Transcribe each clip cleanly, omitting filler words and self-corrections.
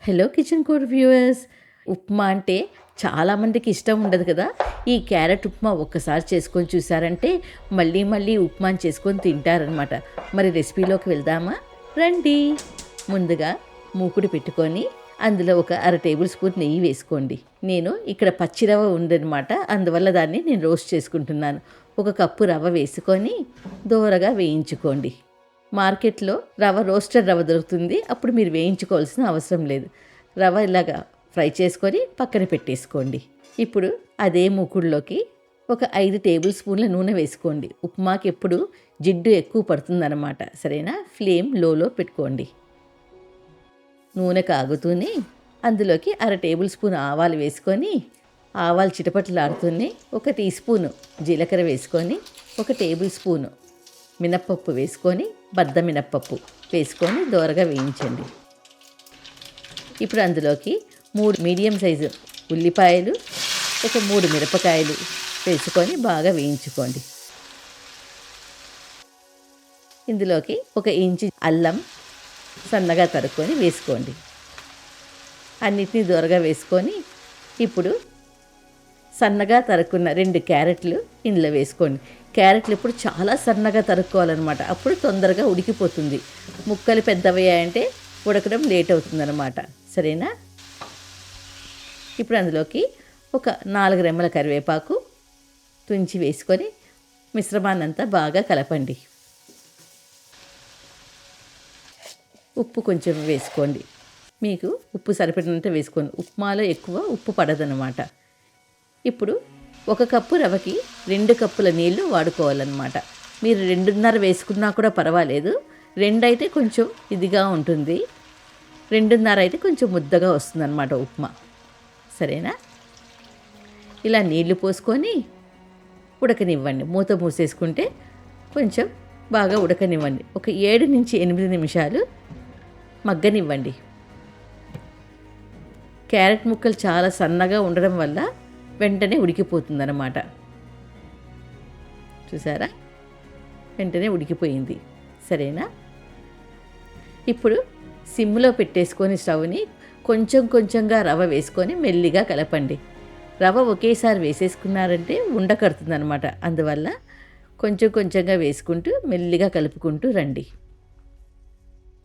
Hello kitchen core viewers. Upma అంటే చాలామందికి ఇష్టం ఉండదు కదా. ఈ క్యారెట్ ఉప్మా ఒక్కసారి చేసుకొని చూసారంటే మళ్ళీ మళ్ళీ ఉప్మాని చేసుకొని తింటారనమాట. మరి రెసిపీలోకి వెళ్దామా? రండి. ముందుగా మూకుడు పెట్టుకొని అందులో ఒక 1/2 టేబుల్ స్పూన్ నెయ్యి వేసుకోండి. నేను ఇక్కడ పచ్చి రవ్వ ఉందన్నమాట, అందువల్ల దాన్ని నేను రోస్ట్ చేసుకుంటున్నాను. 1 కప్పు రవ్వ వేసుకొని దోరగా వేయించుకోండి. మార్కెట్లో రోస్టెడ్ రవ్వ దొరుకుతుంది, అప్పుడు మీరు వేయించుకోవాల్సిన అవసరం లేదు. రవ్వ ఇలాగా ఫ్రై చేసుకొని పక్కన పెట్టేసుకోండి. ఇప్పుడు అదే మూకుడులోకి ఒక 5 టేబుల్ స్పూన్ల నూనె వేసుకోండి. ఉప్మాకి ఎప్పుడు జిడ్డు ఎక్కువ పడుతుందన్నమాట, సరేనా? ఫ్లేమ్ లోలో పెట్టుకోండి. నూనె కాగుతూనే అందులోకి 1/2 టేబుల్ స్పూన్ ఆవాలు వేసుకొని, ఆవాలు చిటపటలాడుతూనే 1 టీ స్పూను జీలకర్ర వేసుకొని, 1 టేబుల్ స్పూను మినప్పప్పు వేసుకొని, బద్ద మినప్పప్పు వేసుకొని దోరగా వేయించండి. ఇప్పుడు అందులోకి 3 మీడియం సైజు ఉల్లిపాయలు, 3 మిరపకాయలు వేసుకొని బాగా వేయించుకోండి. ఇందులోకి 1 ఇంచు అల్లం సన్నగా తరుక్కొని వేసుకోండి. అన్నిటినీ దోరగా వేసుకొని ఇప్పుడు సన్నగా తరుక్కున్న 2 క్యారెట్లు ఇందులో వేసుకోండి. క్యారెట్లు ఇప్పుడు చాలా సన్నగా తరుక్కోవాలన్నమాట, అప్పుడు తొందరగా ఉడికిపోతుంది. ముక్కలు పెద్దవయ్యాయంటే ఉడకడం లేట్ అవుతుందన్నమాట, సరేనా? ఇప్పుడు అందులోకి ఒక 4 రెమ్మల కరివేపాకు తుంచి వేసుకొని మిశ్రమాన్నంతా బాగా కలపండి. ఉప్పు కొంచెం వేసుకోండి, మీకు ఉప్పు సరిపడినంత వేసుకోండి. ఉప్మాలో ఎక్కువ ఉప్పు పడదన్నమాట. ఇప్పుడు 1 కప్పు రవ్వకి 2 కప్పుల నీళ్లు వాడుకోవాలన్నమాట. మీరు 2.5 వేసుకున్నా కూడా పర్వాలేదు. 2 అయితే కొంచెం ఇదిగా ఉంటుంది, 2.5 అయితే కొంచెం ముద్దగా వస్తుందన్నమాట ఉప్మా, సరేనా? ఇలా నీళ్లు పోసుకొని ఉడకనివ్వండి. మూత మూసేసుకుంటే కొంచెం బాగా ఉడకనివ్వండి. ఒక 7 నుంచి 8 నిమిషాలు మగ్గనివ్వండి. క్యారెట్ ముక్కలు చాలా సన్నగా ఉండడం వల్ల వెంటనే ఉడికిపోతుందన్నమాట. చూసారా, వెంటనే ఉడికిపోయింది, సరేనా? ఇప్పుడు సిమ్లో పెట్టేసుకొని స్టవ్ని కొంచెం కొంచెంగా రవ్వ వేసుకొని మెల్లిగా కలపండి. రవ్వ ఒకేసారి వేసేసుకున్నారంటే ఉండకడుతుందన్నమాట, అందువల్ల కొంచెం కొంచెంగా వేసుకుంటూ మెల్లిగా కలుపుకుంటూ రండి.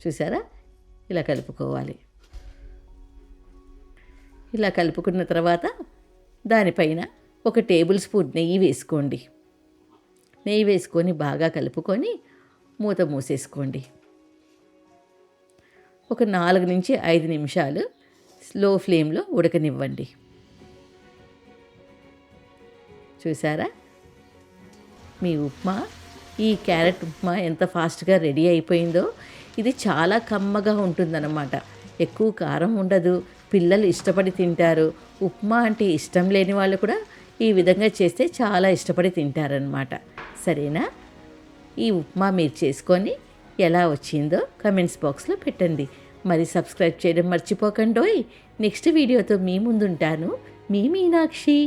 చూసారా, ఇలా కలుపుకోవాలి. ఇలా కలుపుకున్న తర్వాత దానిపైన 1 టేబుల్ స్పూన్ నెయ్యి వేసుకోండి. నెయ్యి వేసుకొని బాగా కలుపుకొని మూత మూసేసుకోండి. ఒక 4 నుంచి 5 నిమిషాలు స్లో ఫ్లేమ్లో ఉడకనివ్వండి. చూసారా, మీ ఉప్మా, ఈ క్యారెట్ ఉప్మా ఎంత ఫాస్ట్గా రెడీ అయిపోయిందో. ఇది చాలా కమ్మగా ఉంటుందన్నమాట, ఎక్కువ కారం ఉండదు, పిల్లలు ఇష్టపడి తింటారు. ఉప్మా అంటే ఇష్టం లేని వాళ్ళు కూడా ఈ విధంగా చేస్తే చాలా ఇష్టపడి తింటారనమాట, సరేనా? ఈ ఉప్మా మీరు చేసుకొని ఎలా వచ్చిందో కమెంట్స్ బాక్స్లో పెట్టండి. మరి సబ్స్క్రైబ్ చేయడం మర్చిపోకండోయ్. నెక్స్ట్ వీడియోతో మీ ముందుంటాను. మీ మీనాక్షి.